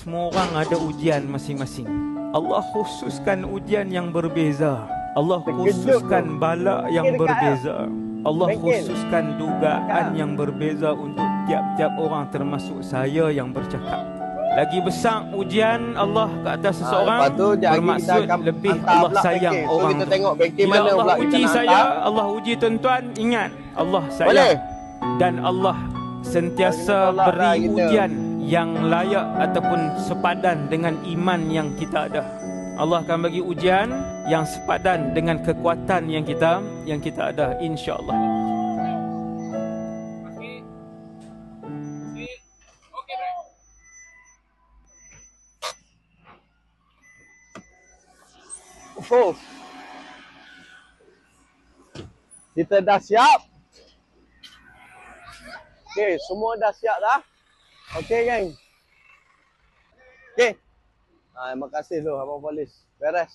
semua orang ada ujian masing-masing. Allah khususkan ujian yang berbeza. Allah khususkan bala yang berbeza. Allah khususkan dugaan yang berbeza untuk tiap-tiap orang, termasuk saya yang bercakap. Lagi besar ujian Allah ke atas seseorang, bermaksud lebih Allah sayang orang tu. Bila Allah uji saya, Allah uji tuan-tuan, ingat Allah sayang. Dan Allah sentiasa beri ujian yang layak ataupun sepadan dengan iman yang kita ada. Allah akan bagi ujian yang sepadan dengan kekuatan yang kita ada, insya-Allah. Oh. Kita dah siap. Okey, semua dah siap dah. Okey, geng. Okey. Terima kasih tu Abang Polis. Beres.